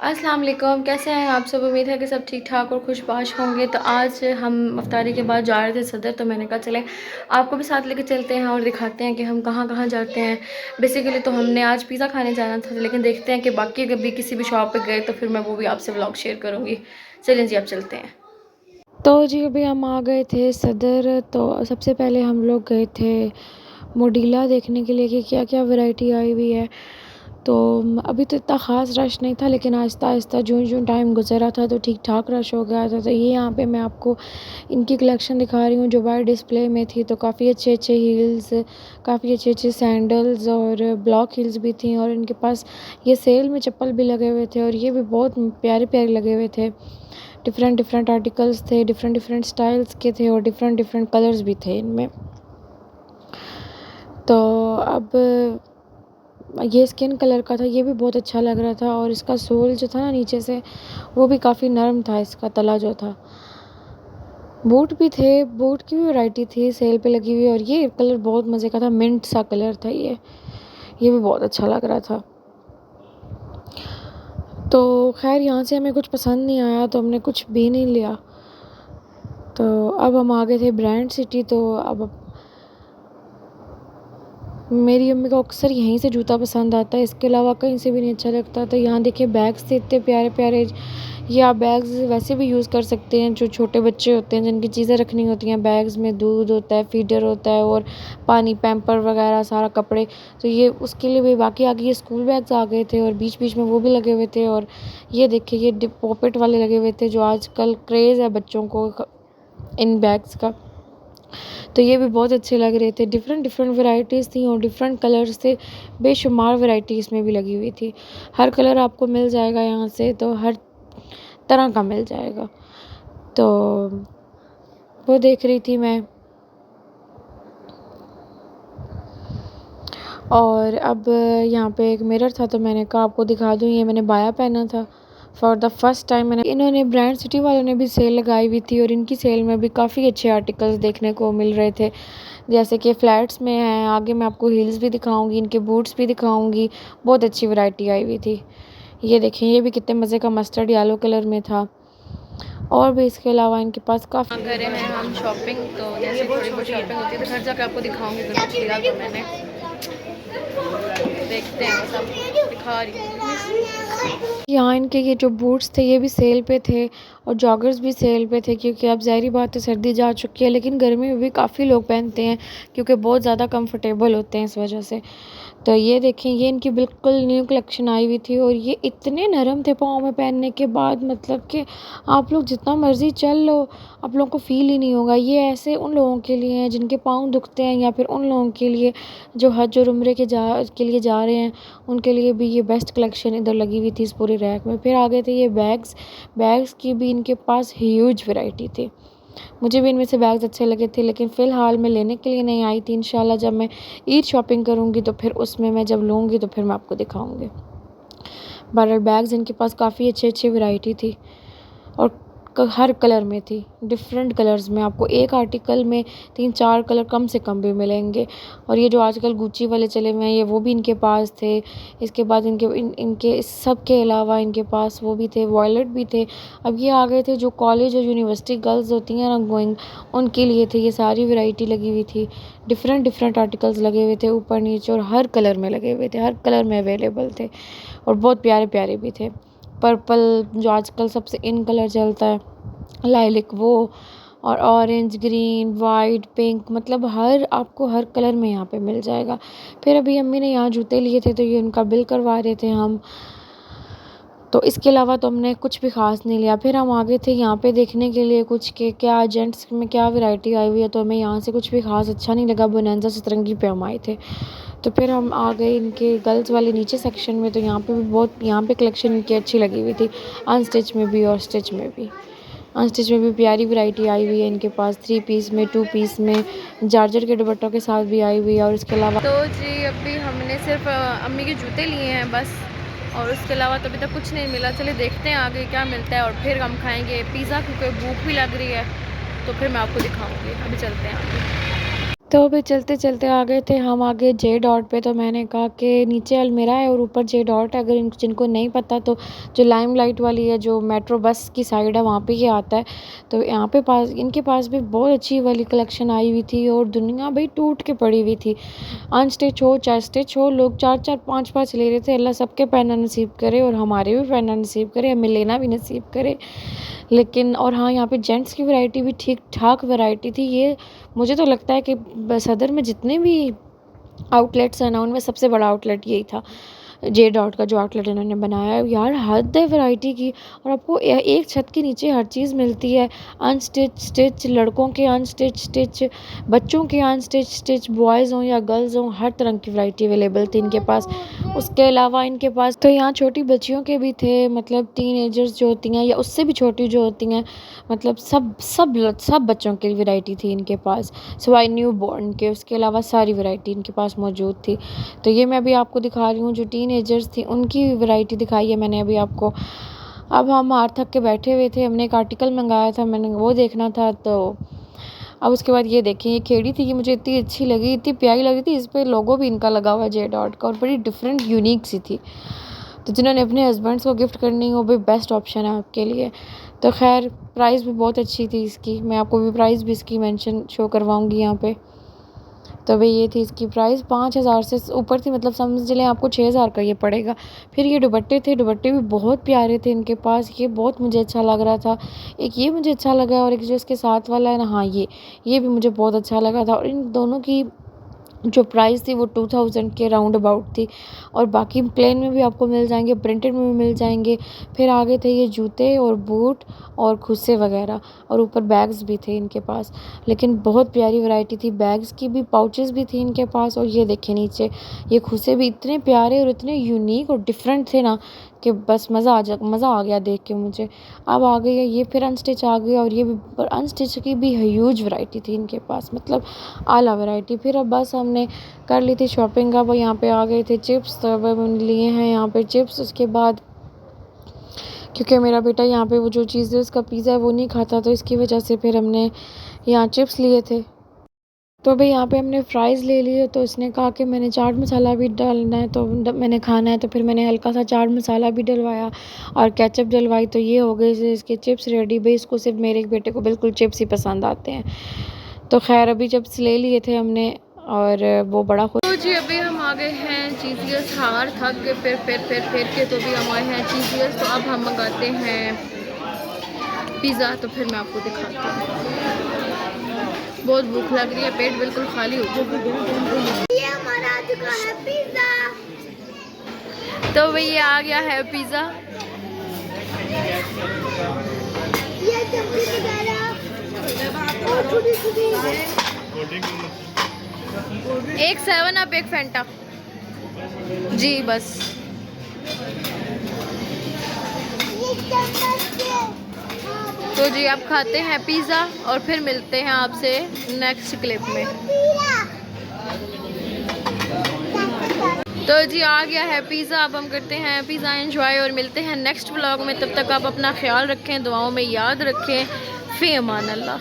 अस्सलाम वालेकुम, कैसे हैं आप सब। उम्मीद है कि सब ठीक ठाक और खुशबाश होंगे। तो आज हम अफ्तारी के बाद जा रहे थे सदर, तो मैंने कहा चलें आपको भी साथ लेके चलते हैं और दिखाते हैं कि हम कहाँ कहाँ जाते हैं। बेसिकली तो हमने आज पिज़्ज़ा खाने जाना था, लेकिन देखते हैं कि बाकी कभी किसी भी शॉप पे गए तो फिर मैं वो भी आपसे व्लॉग शेयर करूँगी। चलें जी, आप चलते हैं। तो जी अभी हम आ गए थे सदर। तो सबसे पहले हम लोग गए थे मोडीला देखने के लिए कि क्या क्या वैरायटी आई हुई है। तो अभी तो इतना ख़ास रश नहीं था, लेकिन आहिस्ता आहिस्ता जूँ जूँ टाइम गुजरा था तो ठीक ठाक रश हो गया था। तो ये यहाँ पे मैं आपको इनकी कलेक्शन दिखा रही हूँ जो बाहर डिस्प्ले में थी। तो काफ़ी अच्छे अच्छे हील्स, काफ़ी अच्छे अच्छे सैंडल्स और ब्लॉक हील्स भी थी। और इनके पास ये सेल में चप्पल भी लगे हुए थे और ये भी बहुत प्यारे प्यारे लगे हुए थे। डिफरेंट डिफरेंट आर्टिकल्स थे, डिफरेंट डिफरेंट स्टाइल्स के थे और डिफरेंट डिफरेंट कलर्स भी थे इनमें। तो अब ये स्किन कलर का था, ये भी बहुत अच्छा लग रहा था। और इसका सोल जो था ना नीचे से, वो भी काफ़ी नरम था, इसका तला जो था। बूट भी थे, बूट की भी वैरायटी थी सेल पे लगी हुई। और ये कलर बहुत मज़े का था, मिंट सा कलर था ये भी बहुत अच्छा लग रहा था। तो खैर यहाँ से हमें कुछ पसंद नहीं आया तो हमने कुछ भी नहीं लिया। तो अब हम आ गए थे ब्रांड सिटी। तो अब मेरी अम्मी को अक्सर यहीं से जूता पसंद आता है, इसके अलावा कहीं से भी नहीं अच्छा लगता। तो यहाँ देखिए बैग्स थे इतने प्यारे प्यारे। ये आप बैग्स वैसे भी यूज़ कर सकते हैं, जो छोटे बच्चे होते हैं जिनकी चीज़ें रखनी होती हैं बैग्स में, दूध होता है, फीडर होता है और पानी, पैम्पर वगैरह सारा, कपड़े। तो ये उसके लिए भी। बाकी आगे ये स्कूल बैग्स आ गए थे और बीच बीच में वो भी लगे हुए थे। और ये देखिए ये डिप पॉकेट वाले लगे हुए थे, जो आजकल क्रेज़ है बच्चों को इन बैग्स का। तो ये भी बहुत अच्छे लग रहे थे। डिफरेंट डिफरेंट वैरायटीज़ थी और डिफरेंट कलर्स थे, बेशुमार वैरायटी इसमें भी लगी हुई थी। हर कलर आपको मिल जाएगा यहाँ से, तो हर तरह का मिल जाएगा। तो वो देख रही थी मैं। और अब यहाँ पे एक मिरर था तो मैंने कहा आपको दिखा दूँ। ये मैंने बाया पहना था फॉर द फर्स्ट टाइम। मैंने इन्होंने ब्रांड सिटी वालों ने भी सेल लगाई हुई थी और इनकी सेल में भी काफ़ी अच्छे आर्टिकल्स देखने को मिल रहे थे, जैसे कि फ्लैट्स में हैं। आगे मैं आपको हील्स भी दिखाऊंगी, इनके बूट्स भी दिखाऊंगी। बहुत अच्छी वैरायटी आई हुई थी। ये देखें, ये भी कितने मज़े का मस्टर्ड येलो कलर में था। और भी इसके अलावा इनके पास काफ़ी करे हैं हम शॉपिंग। तो जैसे थोड़ी बहुत शॉपिंग होती है तो घर जाकर आपको दिखाऊंगी अगर कुछ लिया तो मैंने। देखते हैं, बस आपको दिखा रही हूँ। यहाँ इनके ये जो बूट्स थे ये भी सेल पे थे और जॉगर्स भी सेल पे थे, क्योंकि अब ज़ाहिर बात है सर्दी जा चुकी है, लेकिन गर्मी में भी काफ़ी लोग पहनते हैं क्योंकि बहुत ज़्यादा कंफर्टेबल होते हैं इस वजह से। तो ये देखें, ये इनकी बिल्कुल न्यू कलेक्शन आई हुई थी और ये इतने नरम थे पाँव में पहनने के बाद, मतलब कि आप लोग जितना मर्ज़ी चल लो आप लोगों को फ़ील ही नहीं होगा। ये ऐसे उन लोगों के लिए हैं जिनके पाँव दुखते हैं, या फिर उन लोगों के लिए जो हज और उम्रे के लिए जा रहे हैं, उनके लिए भी ये बेस्ट कलेक्शन इधर लगी हुई थी इस पूरे रैक में। फिर आगे थे ये बैग्स की भी इनके पास ह्यूज वैरायटी थी। मुझे भी इनमें से बैग्स अच्छे लगे थे, लेकिन फ़िलहाल मैं लेने के लिए नहीं आई थी। इंशाल्लाह जब मैं ईद शॉपिंग करूँगी तो फिर उसमें मैं जब लूँगी तो फिर मैं आपको दिखाऊँगी। बहरहाल बैग्स इनके पास काफ़ी अच्छी अच्छी वैरायटी थी और हर कलर में थी। डिफरेंट कलर्स में आपको एक आर्टिकल में 3-4 कलर कम से कम भी मिलेंगे। और ये जो आजकल गुच्ची वाले चले हुए हैं ये वो भी इनके पास थे। इसके बाद इनके इस सब के अलावा इनके पास वो भी थे, वॉयलेट भी थे। अब ये आ गए थे जो कॉलेज और यूनिवर्सिटी गर्ल्स होती हैं ना गोइंग, उनके लिए थे ये सारी वैरायटी लगी हुई थी। डिफरेंट डिफरेंट आर्टिकल्स लगे हुए थे ऊपर नीचे, और हर कलर में लगे हुए थे, हर कलर में अवेलेबल थे और बहुत प्यारे प्यारे भी थे। पर्पल जो आजकल सबसे इन कलर चलता है, लाइलिक वो, और ऑरेंज, ग्रीन, वाइट, पिंक, मतलब आपको हर कलर में यहाँ पे मिल जाएगा। फिर अभी अम्मी ने यहाँ जूते लिए थे तो ये उनका बिल करवा रहे थे हम। तो इसके अलावा तो हमने कुछ भी ख़ास नहीं लिया। फिर हम आगे थे यहाँ पे देखने के लिए कुछ के क्या जेंट्स में क्या वैरायटी आई हुई है, तो हमें यहाँ से कुछ भी ख़ास अच्छा नहीं लगा। बोनांजा सतरंगी पे हम आए थे तो फिर हम आ गए इनके गर्ल्स वाले नीचे सेक्शन में। तो यहाँ पे भी यहाँ पे कलेक्शन इनकी अच्छी लगी हुई थी, अनस्टिच में भी और स्टिच में भी। अनस्टिच में भी प्यारी वैरायटी आई हुई है इनके पास, 3 पीस में, 2 पीस में, जार्जर के दुपट्टों के साथ भी आई हुई है। और इसके अलावा तो जी अभी हमने सिर्फ अम्मी के जूते लिए हैं बस, और उसके अलावा तो अभी तक कुछ नहीं मिला। चलिए देखते हैं आगे क्या मिलता है और फिर हम खाएंगे पिज़्ज़ा, क्योंकि भूख भी लग रही है। तो फिर मैं आपको दिखाऊंगी, अभी चलते हैं आगे। तो अभी चलते चलते आ गए थे हम आगे जे डॉट पे। तो मैंने कहा कि नीचे अलमीरा है और ऊपर जे डॉट है। अगर जिनको नहीं पता तो जो लाइमलाइट वाली है, जो मेट्रो बस की साइड है, वहाँ पे ये आता है। तो यहाँ पे पास इनके पास भी बहुत अच्छी वाली कलेक्शन आई हुई थी और दुनिया भाई टूट के पड़ी हुई थी। अनस्टिच हो चाहे स्टिच हो, लोग 4-4 5-5 ले रहे थे। अल्लाह सबके पहनना नसीब करे और हमारे भी पहनना नसीब करे, हमें लेना भी नसीब करे। लेकिन और हाँ, यहाँ पे जेंट्स की वैरायटी भी ठीक ठाक वैरायटी थी। ये मुझे तो लगता है कि सदर में जितने भी आउटलेट्स हैं ना, उनमें सबसे बड़ा आउटलेट यही था, जे डॉट का जो आउटलेट इन्होंने बनाया है। यार हद है वैरायटी की, और आपको एक छत के नीचे हर चीज़ मिलती है। अनस्टिच स्टिच, लड़कों के अनस्टिच स्टिच, बच्चों के अनस्टिच स्टिच, बॉयज़ हों या गर्ल्स हों, हर तरह की वैरायटी अवेलेबल थी इनके पास। उसके अलावा इनके पास तो यहाँ छोटी बच्चियों के भी थे, मतलब टीनेजर्स जो होती हैं या उससे भी छोटी जो होती हैं, मतलब सब बच्चों की वैरायटी थी इनके पास, सिवाय न्यू बॉर्न के। उसके अलावा सारी वैरायटी इनके पास मौजूद थी। तो ये मैं अभी आपको दिखा रही हूँ, जो टीनेजर्स थी उनकी वैरायटी दिखाई है मैंने अभी आपको। अब हम हार थक के बैठे हुए थे, हमने एक आर्टिकल मंगाया था, मैंने वो देखना था। तो अब उसके बाद ये देखें, ये खेड़ी थी, ये मुझे इतनी अच्छी लगी, इतनी प्यारी लगी थी। इस पर लोगो भी इनका लगा हुआ है जे डॉट का, और बड़ी डिफरेंट यूनिक सी थी। तो जिन्होंने अपने हस्बैंड्स को गिफ्ट करनी हो, भी बेस्ट ऑप्शन है आपके लिए। तो खैर प्राइस भी बहुत अच्छी थी इसकी, मैं आपको भी प्राइस भी इसकी मेंशन शो करवाऊंगी यहाँ पे। तो भाई ये थी इसकी प्राइस, 5,000 से ऊपर थी, मतलब समझ लें आपको 6,000 का ये पड़ेगा। फिर ये दुपट्टे थे, दुपट्टे भी बहुत प्यारे थे इनके पास, ये बहुत मुझे अच्छा लग रहा था। एक ये मुझे अच्छा लगा, और एक जो इसके साथ वाला है ना, हाँ ये भी मुझे बहुत अच्छा लगा था। और इन दोनों की जो प्राइस थी वो 2000 के राउंड अबाउट थी। और बाकी प्लेन में भी आपको मिल जाएंगे, प्रिंटेड में भी मिल जाएंगे। फिर आगे थे ये जूते और बूट और खुस्से वगैरह, और ऊपर बैग्स भी थे इनके पास। लेकिन बहुत प्यारी वैरायटी थी, बैग्स की भी, पाउचेस भी थी इनके पास। और ये देखे नीचे ये खुस्से भी इतने प्यारे और इतने यूनिक और डिफरेंट थे ना, कि बस मज़ा आ गया देख के मुझे। अब आ गई है ये फिर अनस्टिच आ गया, और ये भी अनस्टिच की भी ह्यूज वैरायटी थी इनके पास, मतलब आला वैरायटी। फिर अब बस हमने कर ली थी शॉपिंग। अब यहाँ पे आ गए थे चिप्स, तो अब हमने लिए हैं यहाँ पे चिप्स। उसके बाद क्योंकि मेरा बेटा यहाँ पे वो जो चीज़ है उसका पिज़्ज़ा वो नहीं खाता, तो इसकी वजह से फिर हमने यहाँ चिप्स लिए थे। तो भाई यहाँ पे हमने फ्राइज़ ले लिए। तो उसने कहा कि मैंने चाट मसाला भी डालना है, तो मैंने खाना है, तो फिर मैंने हल्का सा चाट मसाला भी डलवाया और केचप डलवाई। तो ये हो गए इसके चिप्स रेडी। भाई इसको सिर्फ मेरे बेटे को बिल्कुल चिप्स ही पसंद आते हैं। तो खैर अभी चिप्स ले लिए थे हमने, और वो बड़ा खुश। तो जी अभी हम आ गए हैं चीज़ियस, हार थक के फिर के तो भी हम आए हैं चीज़ियस। तो अब हम मंगाते हैं पिज़्ज़ा। तो फिर मैं आपको दिखाती हूँ, बहुत भूख लग रही है, पेट बिल्कुल खाली हो गया। ये हमारा आ चुका है पिज़्ज़ा। तो भाई ये आ गया है पिज़्ज़ा। एक 7 अप, एक फैंटा जी बस। तो जी आप खाते हैं पिज़्ज़ा और फिर मिलते हैं आपसे नेक्स्ट क्लिप में। तो जी आ गया है पिज़्ज़ा, अब हम करते हैं पिज़्ज़ा एंजॉय और मिलते हैं नेक्स्ट व्लॉग में। तब तक आप अपना ख्याल रखें, दुआओं में याद रखें। फ़ी अमान अल्लाह।